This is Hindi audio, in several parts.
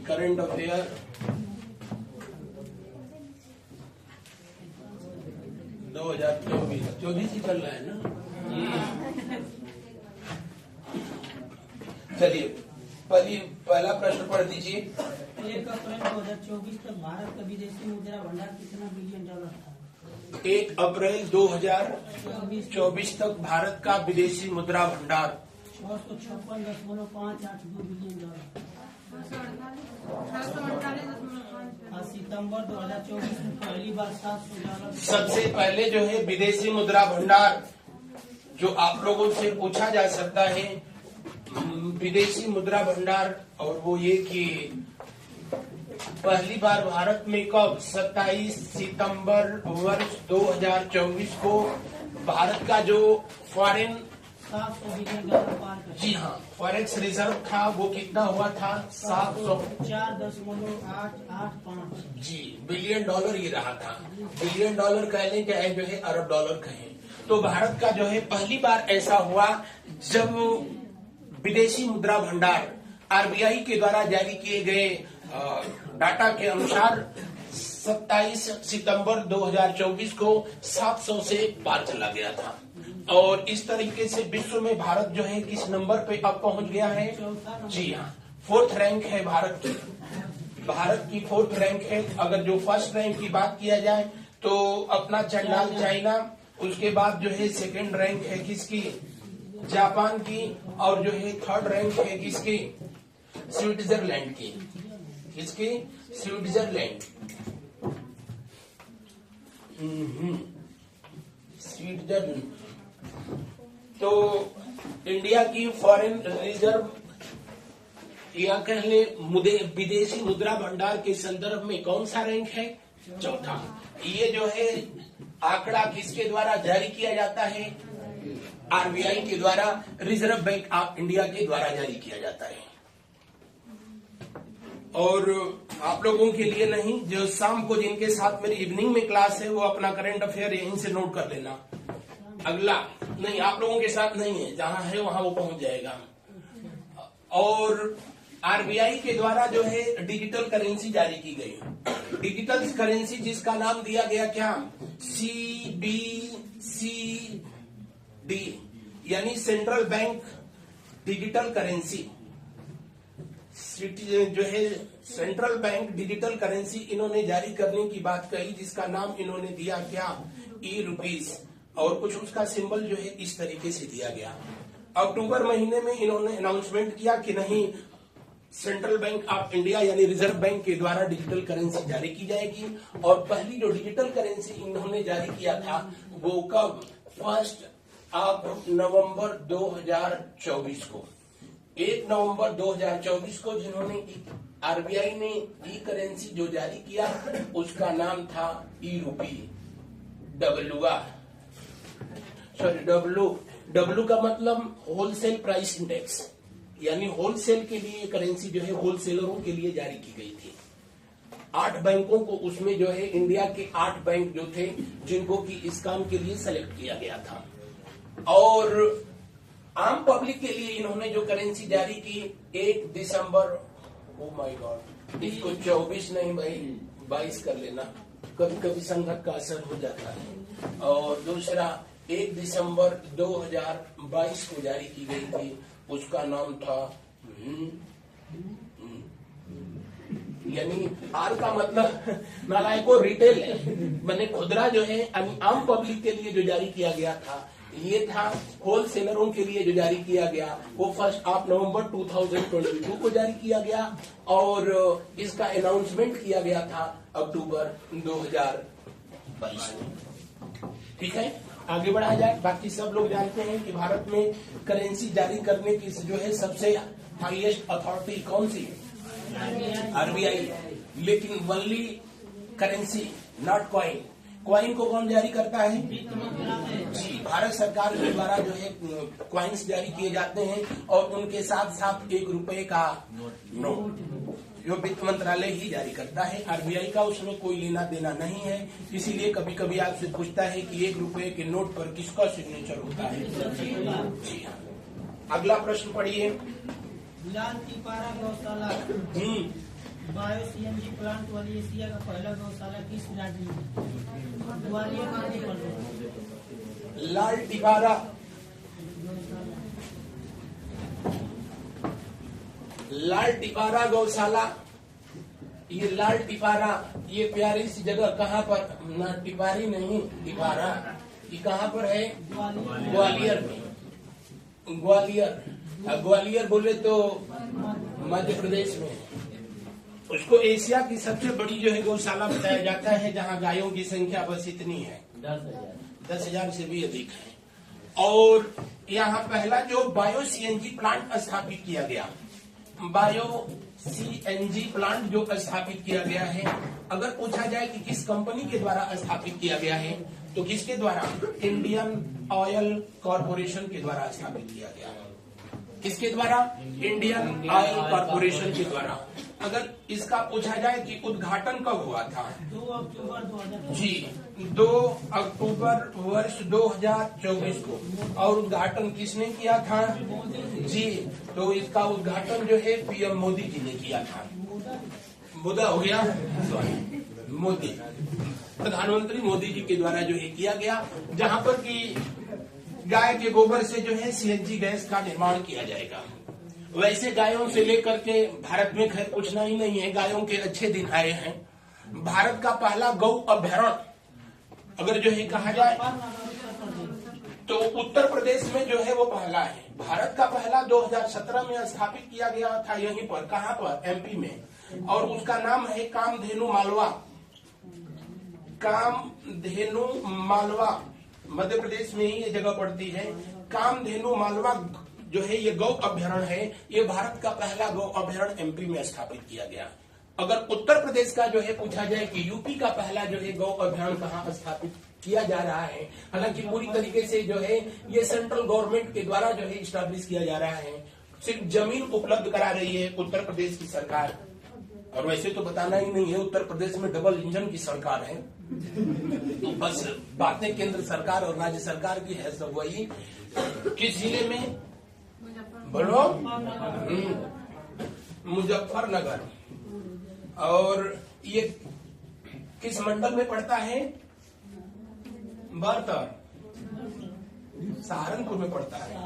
करंट अफेयर 2024 ही चल रहा है ना। चलिए पहला प्रश्न पढ़ दीजिए। 1 अप्रैल 2024 तक भारत का विदेशी मुद्रा भंडार कितना बिलियन डॉलर था? 1 अप्रैल 2024 तक भारत का विदेशी मुद्रा भंडार 656.582 बिलियन डॉलर। सितंबर 2024 में पहली बार 700 डॉलर। सबसे पहले जो है विदेशी मुद्रा भंडार जो आप लोगों से पूछा जा सकता है, विदेशी मुद्रा भंडार, और वो ये कि पहली बार भारत में कब 27 सितंबर वर्ष 2024 को भारत का जो फॉरेन 700 बिलियन डॉलर पार कर। जी हाँ, फॉरेक्स रिजर्व था वो कितना हुआ था 704.885 जी बिलियन डॉलर ये रहा था। बिलियन डॉलर कह लें चाहे जो है अरब डॉलर कहें, तो भारत का जो है पहली बार ऐसा हुआ जब विदेशी मुद्रा भंडार आरबीआई के द्वारा जारी किए गए डाटा के अनुसार 27 सितंबर 2024 को 700 से पार चला गया था। और इस तरीके से विश्व में भारत जो है किस नंबर पे अब पहुंच गया है? जी हाँ, 4th रैंक है भारत की। भारत की 4th रैंक है। अगर जो 1st रैंक की बात किया जाए तो अपना चंडाल चाइना, उसके बाद जो है 2nd रैंक है किसकी? जापान की, और जो है 3rd रैंक है किसकी? स्विट्जरलैंड की। किसकी? स्विट्जरलैंड। स्विट्जरलैंड। तो इंडिया की फॉरेन रिजर्व या कह ले विदेशी मुद्रा भंडार के संदर्भ में कौन सा रैंक है? 4था। ये जो है आंकड़ा किसके द्वारा जारी किया जाता है? आरबीआई के द्वारा, रिजर्व बैंक ऑफ इंडिया के द्वारा जारी किया जाता है। और आप लोगों के लिए नहीं, जो शाम को जिनके साथ मेरी इवनिंग में क्लास है वो अपना करंट अफेयर यहीं से नोट कर लेना। अगला नहीं, आप लोगों के साथ नहीं है, जहां है वहां वो पहुंच जाएगा। और आरबीआई के द्वारा जो है डिजिटल करेंसी जारी की गई। डिजिटल करेंसी जिसका नाम दिया गया क्या? CBCD, यानी सेंट्रल बैंक डिजिटल करेंसी। जो है सेंट्रल बैंक डिजिटल करेंसी इन्होंने जारी करने की बात कही, जिसका नाम इन्होंने दिया क्या? ई-रुपीज। और कुछ उसका सिंबल जो है इस तरीके से दिया गया। अक्टूबर महीने में इन्होंने अनाउंसमेंट किया कि नहीं, सेंट्रल बैंक ऑफ इंडिया यानी रिजर्व बैंक के द्वारा डिजिटल करेंसी जारी की जाएगी। और पहली जो डिजिटल करेंसी इन्होंने जारी किया था वो कब? 1 नवंबर 2024 को। 1 नवंबर 2024 को जिन्होंने आरबीआई ने ई करेंसी जो जारी किया उसका नाम था ई-रुपी। डब्ल्यू का मतलब होलसेल प्राइस इंडेक्स, यानी होलसेल के लिए करेंसी जो है होलसेलरों के लिए जारी की गई थी। 8 बैंकों को उसमें जो है इंडिया के 8 बैंक जो थे जिनको कि इस काम के लिए सेलेक्ट किया गया था। और आम पब्लिक के लिए इन्होंने जो करेंसी जारी की 1 दिसंबर, ओ माय गॉड, इसको 24 नहीं भाई 22 कर लेना, कभी कभी संगत का असर हो जाता है। और दूसरा 1 दिसंबर 2022 को जारी की गई थी, उसका नाम था यानी आर का मतलब नालायको रिटेल है, मैंने खुदरा जो है आम पब्लिक के लिए जो जारी किया गया था ये था। होलसेलरों के लिए जो जारी किया गया वो 1 नवंबर 2022 को जारी किया गया। और इसका अनाउंसमेंट किया गया था अक्टूबर 2022 में। ठीक है, आगे बढ़ाया जाए। बाकी सब लोग जानते हैं कि भारत में करेंसी जारी करने की जो है सबसे हाईएस्ट अथॉरिटी कौन सी? आरबीआई। लेकिन only currency, not coin. Coin को कौन जारी करता है? जी, भारत सरकार के द्वारा जो है कॉइन्स जारी किए जाते हैं और उनके साथ साथ 1 रुपए का नोट जो वित्त मंत्रालय ही जारी करता है। आरबीआई का उसमें कोई लेना देना नहीं है। इसीलिए कभी कभी आपसे पूछता है कि 1 रुपए के नोट पर किसका सिग्नेचर होता है? जी हाँ। अगला प्रश्न पढ़िए। लाल तिपारा गौशाला बायो सीएनजी प्लांट वाली एशिया का पहला गौशाला किस राज्य में? ग्वालियर मध्य प्रदेश। लाल टिपारा, लाल टिपारा गौशाला, ये लाल टिपारा, ये प्यारी सी जगह कहाँ पर? ना टिपारी नहीं, टिपारा। ये कहाँ पर है? ग्वालियर में। ग्वालियर, ग्वालियर बोले तो मध्य प्रदेश में। उसको एशिया की सबसे बड़ी जो है गौशाला बताया जाता है, जहाँ गायों की संख्या बस इतनी है, 10,000 से भी अधिक है। और यहाँ पहला जो बायो सीएनजी प्लांट स्थापित किया गया, बायो सीएनजी प्लांट जो स्थापित किया गया है, अगर पूछा जाए कि किस कंपनी के द्वारा स्थापित किया गया है, तो किसके द्वारा? इंडियन ऑयल कॉरपोरेशन के द्वारा स्थापित किया गया है। किसके द्वारा? इंडियन ऑयल कॉरपोरेशन के द्वारा। अगर इसका पूछा जाए कि उद्घाटन कब हुआ था? 2 अक्टूबर 2024 जी, 2 अक्टूबर वर्ष 2024 को। और उद्घाटन किसने किया था? जी, तो इसका उद्घाटन जो है पीएम मोदी जी ने किया था। मुद्दा हो गया, सॉरी, मोदी, प्रधानमंत्री मोदी जी के द्वारा जो है किया गया, जहां पर कि गाय के गोबर से जो है सीएनजी गैस का निर्माण किया जाएगा। वैसे गायों से लेकर के भारत में खैर पूछना ही नहीं है, गायों के अच्छे दिन आए हैं। भारत का पहला गौ अभयारण्य अगर जो है कहा जाए तो उत्तर प्रदेश में जो है वो पहला है। भारत का पहला 2017 में स्थापित किया गया था यहीं पर। कहाँ पर? एमपी में। और उसका नाम है कामधेनु मालवा। कामधेनु मालवा, मध्य प्रदेश में ही ये जगह पड़ती है। कामधेनु मालवा जो है ये गौ अभयारण्य है। ये भारत का पहला गौ अभयारण्य एमपी में स्थापित किया गया। अगर उत्तर प्रदेश का जो है पूछा जाए कि यूपी का पहला जो है गौ अभयारण्य कहाँ स्थापित किया जा रहा है, हालांकि पूरी तरीके से जो है ये सेंट्रल गवर्नमेंट के द्वारा जो है स्टैब्लिश किया जा रहा है। सिर्फ जमीन उपलब्ध करा रही है उत्तर प्रदेश की सरकार। और वैसे तो बताना ही नहीं है, उत्तर प्रदेश में डबल इंजन की सरकार है। तो बस बातें केंद्र सरकार और राज्य सरकार की है, सब वही। किस जिले में? बोलो, मुजफ्फरनगर। और ये किस मंडल में पड़ता है? बर्तर, सहारनपुर में पड़ता है।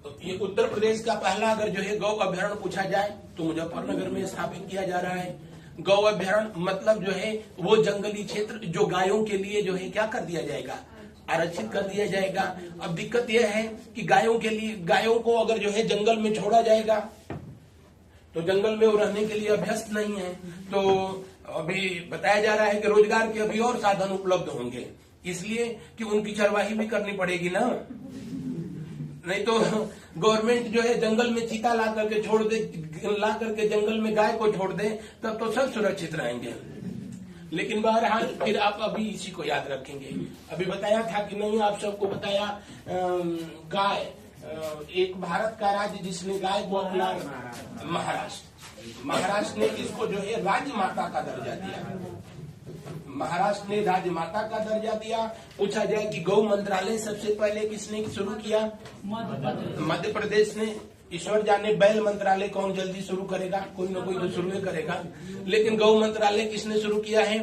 तो ये उत्तर प्रदेश का पहला अगर जो है गौ अभयारण्य पूछा जाए तो मुजफ्फरनगर में स्थापित किया जा रहा है। गौ अभयारण्य मतलब जो है वो जंगली क्षेत्र जो गायों के लिए जो है क्या कर दिया जाएगा? आरक्षित कर दिया जाएगा। अब दिक्कत यह है कि गायों के लिए, गायों को अगर जो है जंगल में छोड़ा जाएगा तो जंगल में वो रहने के लिए अभ्यस्त नहीं है। तो अभी बताया जा रहा है कि रोजगार के अभी और साधन उपलब्ध होंगे, इसलिए कि उनकी चरवाही भी करनी पड़ेगी ना। नहीं तो गवर्नमेंट जो है जंगल में चीता ला करके छोड़ दे, ला करके जंगल में गाय को छोड़ दे, तब तो सब सुरक्षित रहेंगे। लेकिन बहरहाल फिर आप अभी इसी को याद रखेंगे। अभी बताया था कि नहीं, आप सबको बताया गाय, एक भारत का राज्य जिसने गाय को अपना, महाराष्ट्र। महाराष्ट्र ने इसको जो है राज्य माता का दर्जा दिया। महाराष्ट्र ने राज्य माता का दर्जा दिया। पूछा जाए कि गौ मंत्रालय सबसे पहले किसने शुरू किया? मध्य प्रदेश ने। ईश्वर जाने बैल मंत्रालय कौन जल्दी शुरू करेगा, कोई ना कोई तो शुरू करेगा। लेकिन गौ मंत्रालय किसने शुरू किया है?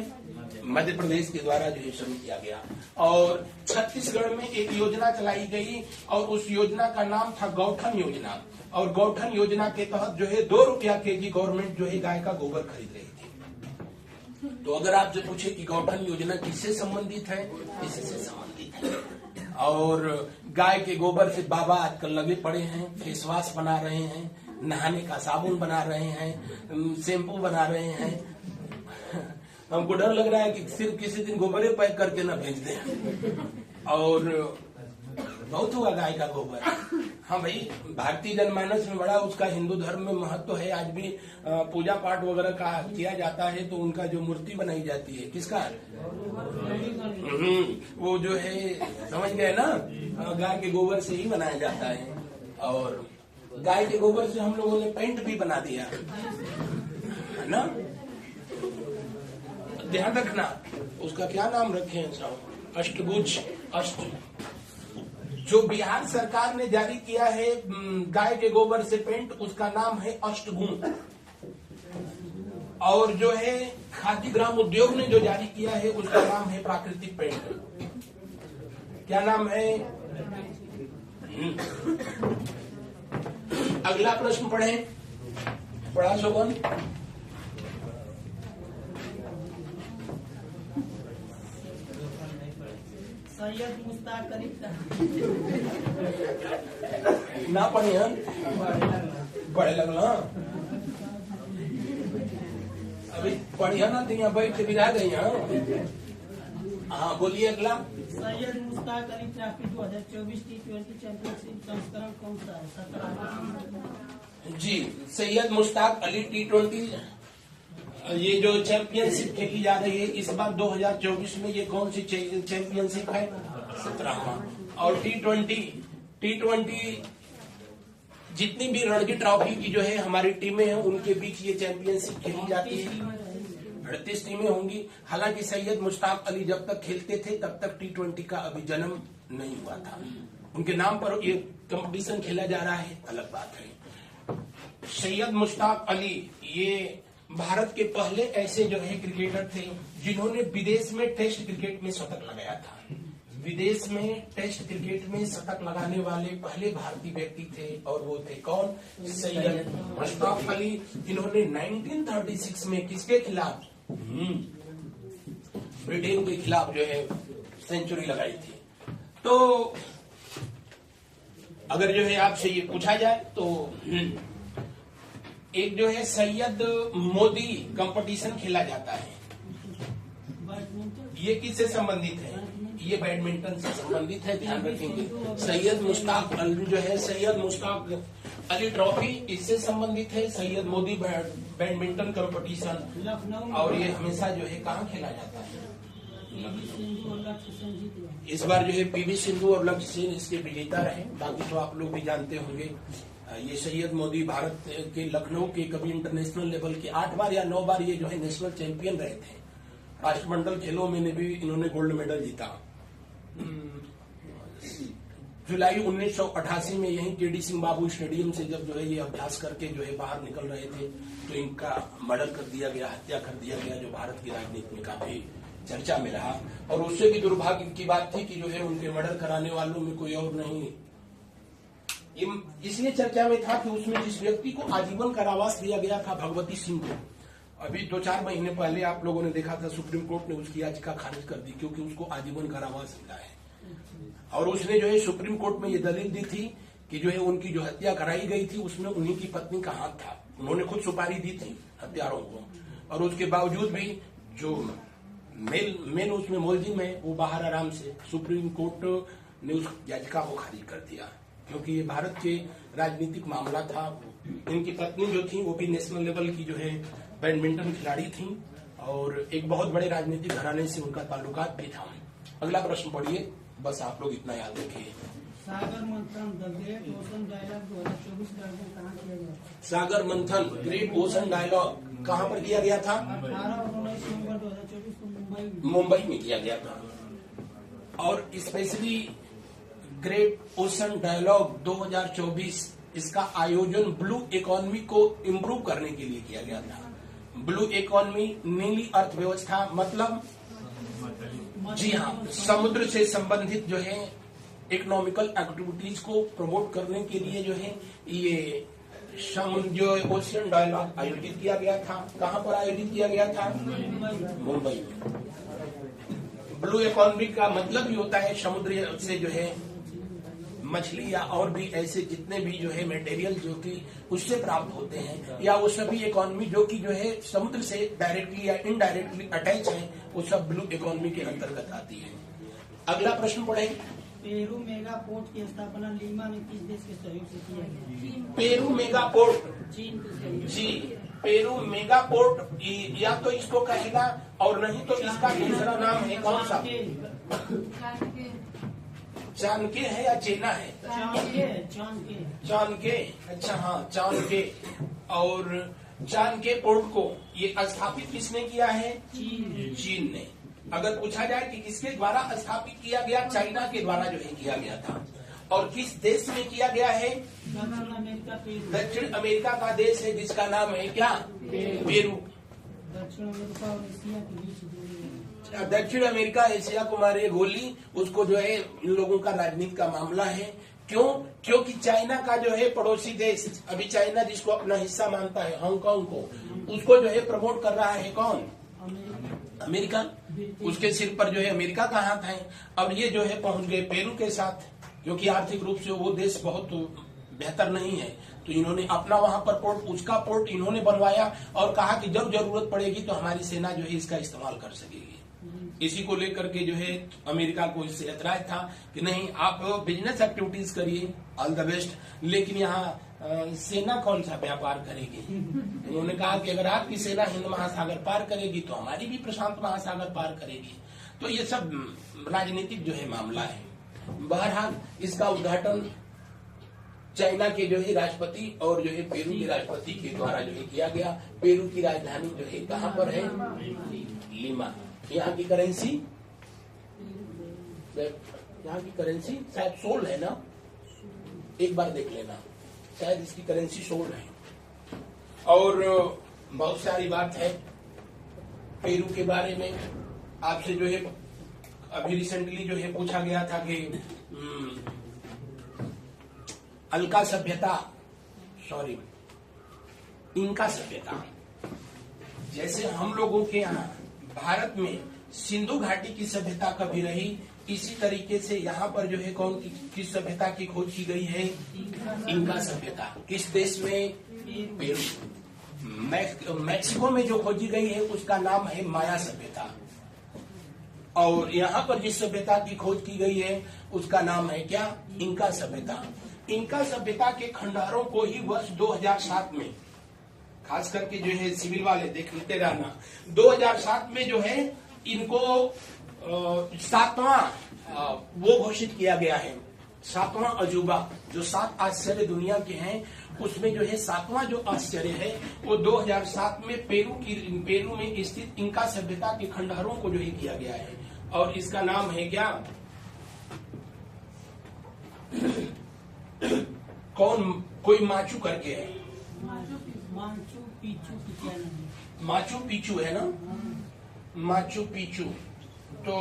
मध्य प्रदेश के द्वारा जो है शुरू किया गया। और छत्तीसगढ़ में एक योजना चलाई गई और उस योजना का नाम था गौठन योजना। और गौठन योजना के तहत जो है 2 रुपया केजी गवर्नमेंट जो है गाय का गोबर खरीद रही थी। तो अगर आपसे पूछे कि गौठन योजना किससे संबंधित है, इसी से संबंधित है। और गाय के गोबर से बाबा आजकल लगे पड़े हैं, फेस वॉश बना रहे हैं, नहाने का साबुन बना रहे हैं, शैम्पू बना रहे हैं। हमको डर लग रहा है कि सिर्फ किसी दिन गोबरे पैक करके न भेज दें। और बहुत हुआ गाय का गोबर। हाँ भाई, भारतीय जनमानस में बड़ा उसका हिंदू धर्म में महत्व है। आज भी पूजा पाठ वगैरह का किया जाता है तो उनका जो मूर्ति बनाई जाती है, किसका? वो जो है समझ गए ना, गाय के गोबर से ही बनाया जाता है। और गाय के गोबर से हम लोगों ने पेंट भी बना दिया है ना। ध्यान रखना, उसका क्या नाम रखे हैं? अष्टभुज, जो बिहार सरकार ने जारी किया है गाय के गोबर से पेंट, उसका नाम है अष्टगुण। और जो है खादी ग्राम उद्योग ने जो जारी किया है उसका नाम है प्राकृतिक पेंट। क्या नाम है? अगला प्रश्न पढ़ें, पढ़ा शोभन। सैयद मुश्ताक अली ना पढ़े हम पढ़े लगला अभी पढ़िया ना थी, यहाँ बैठ के बिरा गई। हाँ बोलिए अगला। Syed Mushtaq Ali trophy 2024 T20 championship संस्करण कौन सा है? 17 जी, सैयद मुश्ताक अली T20 ये जो चैंपियनशिप खेली जा रही है इस बार 2024 में, ये कौन सी चैंपियनशिप है? 17वां। और T20 जितनी भी रणजी ट्रॉफी की जो है हमारी टीमें हैं उनके बीच ये चैंपियनशिप खेली जाती है। 38 टीमें होंगी। हालांकि सैयद मुश्ताक अली जब तक खेलते थे तब तक T20 का अभी जन्म नहीं हुआ था। उनके नाम पर ये कंपटीशन खेला जा रहा है, अलग बात है। सैयद मुश्ताक अली ये भारत के पहले ऐसे जो है क्रिकेटर थे जिन्होंने विदेश में टेस्ट क्रिकेट में शतक लगाया था। विदेश में टेस्ट क्रिकेट में शतक लगाने वाले पहले भारतीय व्यक्ति थे और वो थे कौन? सैयद मुश्ताक अली, जिन्होंने 1936 में किसके खिलाफ? ब्रिटेन के खिलाफ जो है सेंचुरी लगाई थी। तो अगर जो है आपसे ये पूछा जाए तो एक जो है सैयद मोदी कंपटीशन खेला जाता है, ये किससे संबंधित है? ये बैडमिंटन से संबंधित है, ध्यान रखेंगे। सैयद मुश्ताक अली जो है सैयद मुश्ताक अली ट्रॉफी इससे संबंधित है। सैयद मोदी बैडमिंटन कंपटीशन, और ये हमेशा जो है कहाँ खेला जाता है? इस बार जो है पीवी सिंधु और लक्ष्य सेन इसके विजेता रहे। बाकी तो आप लोग भी जानते होंगे। ये सैयद मोदी भारत के लखनऊ के कभी इंटरनेशनल लेवल के 8 बार या 9 बार ये जो है नेशनल चैंपियन रहे थे। राष्ट्रमंडल खेलों में भी इन्होंने गोल्ड मेडल जीता। जुलाई 1988 में यही केडी सिंह बाबू स्टेडियम से जब जो है ये अभ्यास करके जो है बाहर निकल रहे थे तो इनका मर्डर कर दिया गया, हत्या कर दिया गया, जो भारत की राजनीति में काफी चर्चा में रहा। और उससे भी दुर्भाग्य की बात थी कि जो है उनके मर्डर कराने वालों में कोई और नहीं, इसलिए चर्चा में था कि उसमें जिस व्यक्ति को आजीवन कारावास दिया गया था भगवती सिंह को, अभी 2-4 महीने पहले आप लोगों ने देखा था सुप्रीम कोर्ट ने उसकी याचिका खारिज कर दी क्योंकि उसको आजीवन कारावास मिला है। और उसने जो है सुप्रीम कोर्ट में ये दलील दी थी कि जो है उनकी जो हत्या कराई गई थी उसमें उन्हीं की पत्नी का हाथ था। उन्होंने खुद सुपारी दी थी हत्यारों को, और उसके बावजूद भी जो मेन उसमें मुलजिम है वो बाहर आराम से, सुप्रीम कोर्ट ने उस याचिका को खारिज कर दिया क्योंकि ये भारत के राजनीतिक मामला था। इनकी पत्नी जो थी वो भी नेशनल लेवल की जो है बैडमिंटन खिलाड़ी थी और एक बहुत बड़े राजनीतिक घराने से उनका ताल्लुकात भी था। अगला प्रश्न पढ़िए, बस आप लोग इतना याद रखिए। सागर मंथन द ग्रेट ओशन डायलॉग 2024 का आयोजन कहाँ किया गया? सागर मंथन ग्रेट ओशन डायलॉग कहाँ पर किया गया था? 18 और 19 नवंबर 2024 को मुंबई में किया गया था। और स्पेशली ग्रेट ओशन डायलॉग 2024 इसका आयोजन ब्लू इकोनॉमी को इम्प्रूव करने के लिए किया गया था। ब्लू इकोनॉमी नीली अर्थव्यवस्था मतलब जी हाँ, समुद्र से संबंधित जो है इकोनॉमिकल एक्टिविटीज को प्रमोट करने के लिए जो है ये जो ओशियन डायलॉग आयोजित किया गया था। कहाँ पर आयोजित किया गया था? मुंबई में। ब्लू इकोनॉमी का मतलब ही होता है समुद्र से जो है मछली या और भी ऐसे जितने भी जो है मटेरियल जो कि उससे प्राप्त होते हैं, या वो सभी इकोनॉमी जो कि जो है समुद्र से डायरेक्टली या इनडायरेक्टली अटैच है, वो सब ब्लू इकोनॉमी के अंतर्गत आती है। अगला प्रश्न पढ़ें। पेरू मेगा पोर्ट की स्थापना लीमा में किस देश के सहयोग से किया गया? पेरू मेगा पोर्ट, चीन के सहयोग। जी, पेरू मेगा पोर्ट या तो इसको कहेगा और नहीं तो इसका दूसरा नाम है कौन सा? चाणके है या चेना है? चाणके। अच्छा हाँ, चाणके। और चाणके पोर्ट को ये स्थापित किसने किया है? चीन ने। अगर पूछा जाए कि किसके द्वारा स्थापित किया गया, चाइना के द्वारा जो है किया गया था। और किस देश में किया गया है? दक्षिण अमेरिका पेरू। दक्षिण अमेरिका का देश है जिसका नाम है क्या? पेरू। दक्षिण अमेरिका और एशिया के बीच दूरी। दक्षिण अमेरिका एशिया को मारे गोली, उसको जो है इन लोगों का राजनीति का मामला है। क्यों? क्योंकि चाइना का जो है पड़ोसी देश, अभी चाइना जिसको अपना हिस्सा मानता है हांगकांग को, उसको जो है प्रमोट कर रहा है कौन? अमेरिका। उसके सिर पर जो है अमेरिका का हाथ है। अब ये जो है पहुंच गए पेरू के साथ, क्योंकि आर्थिक रूप से वो देश बहुत बेहतर नहीं है, तो इन्होंने अपना वहां पर पोर्ट, उसका पोर्ट इन्होंने बनवाया और कहा कि जब जरूरत पड़ेगी तो हमारी सेना जो है इसका इस्तेमाल कर सकेगी। इसी को लेकर के जो है अमेरिका को इससे ऐतराज था कि नहीं, आप बिजनेस एक्टिविटीज करिए, ऑल द बेस्ट, लेकिन यहाँ सेना कौन सा व्यापार करेगी? उन्होंने कहा कि अगर आपकी सेना हिंद महासागर पार करेगी तो हमारी भी प्रशांत महासागर पार करेगी। तो ये सब राजनीतिक जो है मामला है। बहरहाल इसका उद्घाटन चाइना के जो है राष्ट्रपति और जो है पेरू के राष्ट्रपति के द्वारा जो है किया गया। पेरू की राजधानी जो है कहाँ पर है? लीमा। यहाँ की करेंसी, यहाँ की करेंसी शायद सोल है ना, एक बार देख लेना, शायद इसकी करेंसी सोल है। और बहुत सारी बात है पेरू के बारे में। आपसे जो है अभी रिसेंटली जो है पूछा गया था कि अल्का सभ्यता, सॉरी इंका सभ्यता, जैसे हम लोगों के यहाँ भारत में सिंधु घाटी की सभ्यता कभी रही, इसी तरीके से यहाँ पर जो है कौन किस सभ्यता की खोज की गई है? इंका सभ्यता। किस देश में? पेरू। मैक्सिको में जो खोजी गई है उसका नाम है माया सभ्यता। और यहाँ पर जिस सभ्यता की खोज की गई है उसका नाम है क्या? इंका सभ्यता। इंका सभ्यता के खंडहरों को ही वर्ष 2007 में, खास करके जो है सिविल वाले देख लेते रहना, 2007 में जो है इनको 7वां वो घोषित किया गया है, 7वां अजूबा। जो 7 आश्चर्य दुनिया के हैं उसमें जो है 7वां जो आश्चर्य है वो 2007 में पेरू में स्थित इंका सभ्यता के खंडहरों को जो है किया गया है। और इसका नाम है क्या? कौन? कोई माचू करके है, माचू पिचू की क्या नाम है? माचू पिचू है ना, माचू पिचू। तो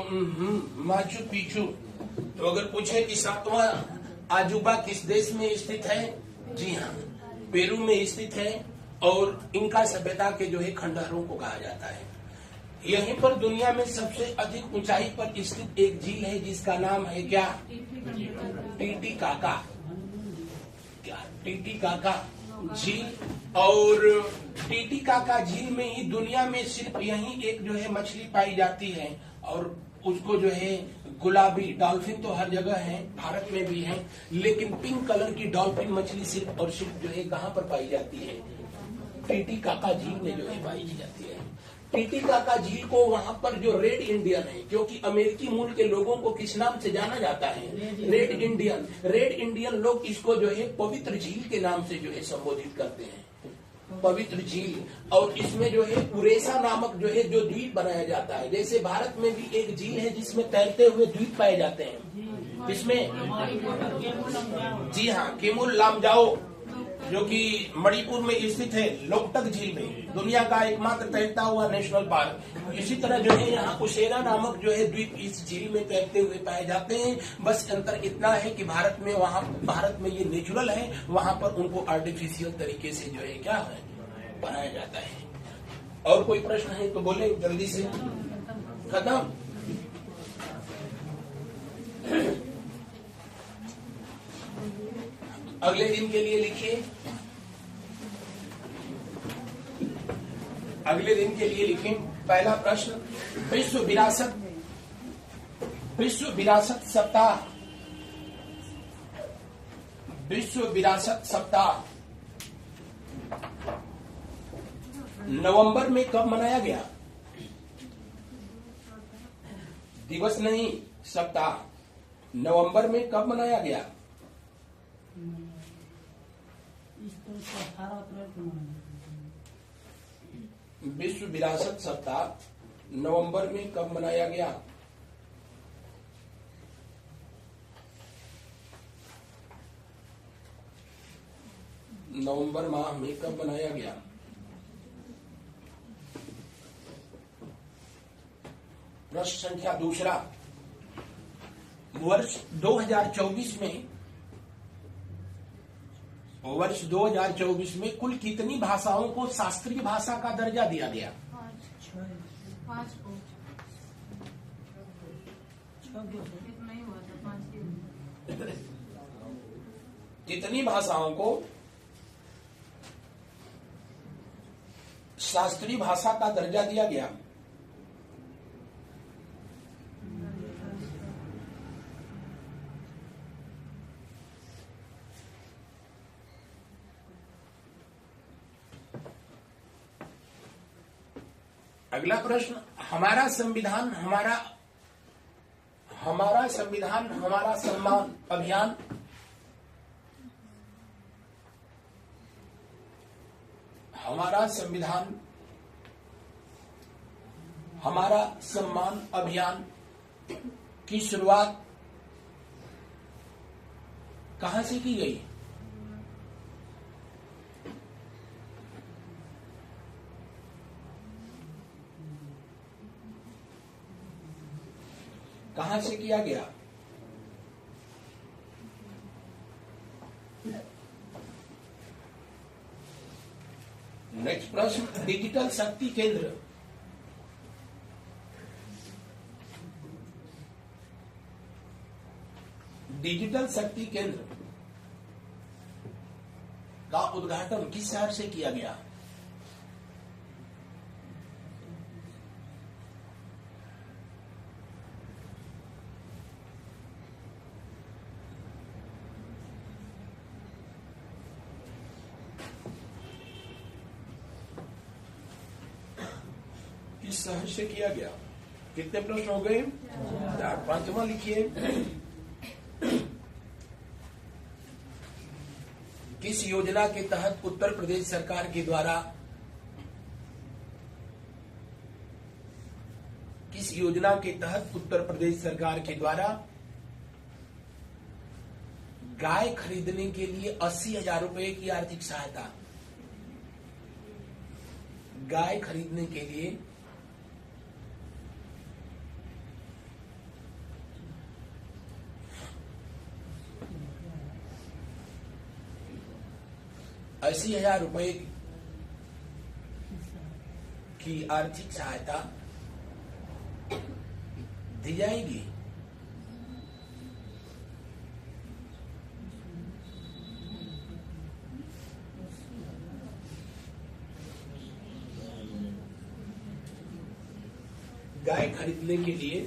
माचू पिचू। तो अगर पूछे कि 7वां अजूबा किस देश में स्थित है? जी हाँ, पेरू में स्थित है। और इंका सभ्यता के जो है खंडहरों को कहा जाता है। यहीं पर दुनिया में सबसे अधिक ऊंचाई पर स्थित एक झील है जिसका नाम है क्या? टीटीकाका। क्या? टीटीकाका झील। और टीटीकाका झील में ही दुनिया में सिर्फ यही एक जो है मछली पाई जाती है, और उसको जो है गुलाबी डॉल्फिन तो हर जगह है, भारत में भी है, लेकिन पिंक कलर की डॉल्फिन मछली सिर्फ और सिर्फ जो है कहाँ पर पाई जाती है? टीटीकाका झील में जो है पाई जाती है। टीटीकाका झील को वहां पर जो रेड इंडियन है, क्योंकि अमेरिकी मूल के लोगों को किस नाम से जाना जाता है? Red Indian. रेड इंडियन लोग इसको जो है पवित्र झील के नाम से जो है संबोधित करते हैं, पवित्र झील। और इसमें जो है उरेसा नामक जो है जो द्वीप बनाया जाता है। जैसे भारत में भी एक झील है जिसमें तैरते हुए द्वीप पाए जाते हैं, इसमें जी हाँ केमुल लामजाओ, जो कि मणिपुर में स्थित है, लोकटक झील में, दुनिया का एकमात्र तैरता हुआ नेशनल पार्क। इसी तरह जो है यहाँ कुशेरा नामक जो है द्वीप इस झील में तैरते हुए पाए जाते हैं। बस अंतर इतना है कि भारत में ये नेचुरल है, वहां पर उनको आर्टिफिशियल तरीके से जो है क्या है बनाया जाता है। और कोई प्रश्न है तो बोले जल्दी से। खत्म? अगले दिन के लिए लिखिए, अगले दिन के लिए लिखें। पहला प्रश्न, विश्व विरासत सप्ताह, विश्व विरासत सप्ताह नवंबर में कब मनाया गया? दिवस नहीं, सप्ताह। नवंबर में कब मनाया गया? विश्व विरासत सप्ताह नवंबर में कब मनाया गया? नवंबर माह में कब बनाया गया? प्रश्न संख्या दूसरा, वर्ष 2024 में कुल कितनी भाषाओं को शास्त्रीय भाषा का दर्जा दिया गया? 5 को कितनी भाषाओं को शास्त्रीय भाषा का दर्जा दिया गया? अगला प्रश्न, हमारा संविधान हमारा सम्मान अभियान हमारा संविधान हमारा सम्मान अभियान की शुरुआत कहां से की गई? कहां से किया गया? नेक्स्ट प्रश्न, डिजिटल शक्ति केंद्र का उद्घाटन किस शहर से किया गया? किस शहर से किया गया? कितने प्रश्न हो गए? 4। 5वां लिखिए, किस योजना के तहत उत्तर प्रदेश सरकार के द्वारा गाय खरीदने के लिए 80,000 रुपए की आर्थिक सहायता, गाय खरीदने के लिए 80,000 रुपए की आर्थिक सहायता दी जाएगी। गाय खरीदने के लिए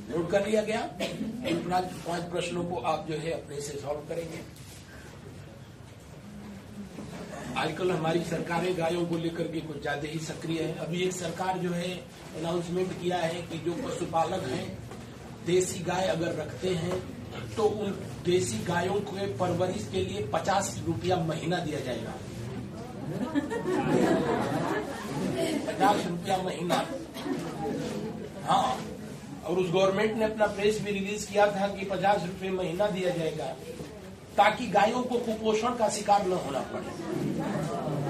नोट कर लिया गया। इन 5 प्रश्नों को आप जो है अपने से सॉल्व करेंगे। आजकल हमारी सरकारें गायों को लेकर के कुछ ज्यादा ही सक्रिय है। अभी एक सरकार जो है अनाउंसमेंट किया है कि जो पशुपालक हैं देसी गाय अगर रखते हैं तो उन देसी गायों के परवरिश के लिए 50 रुपया महीना दिया जाएगा। 50 रुपया महीना। हाँ, और उस गवर्नमेंट ने अपना प्रेस भी रिलीज किया था कि 50 रुपये महीना दिया जाएगा ताकि गायों को कुपोषण का शिकार न होना पड़े।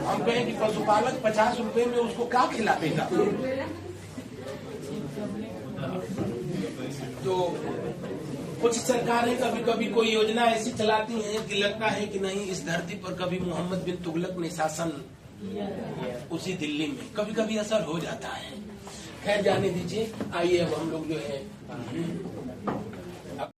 हम कहें कि पशुपालक 50 रुपये में उसको क्या खिलाएगा? तो कुछ सरकारें कभी कभी कोई योजना ऐसी चलाती हैं कि लगता है कि नहीं, इस धरती पर कभी मोहम्मद बिन तुगलक ने शासन उसी दिल्ली में, कभी कभी असर हो जाता है। खैर जाने दीजिए। आइए अब हम लोग जो है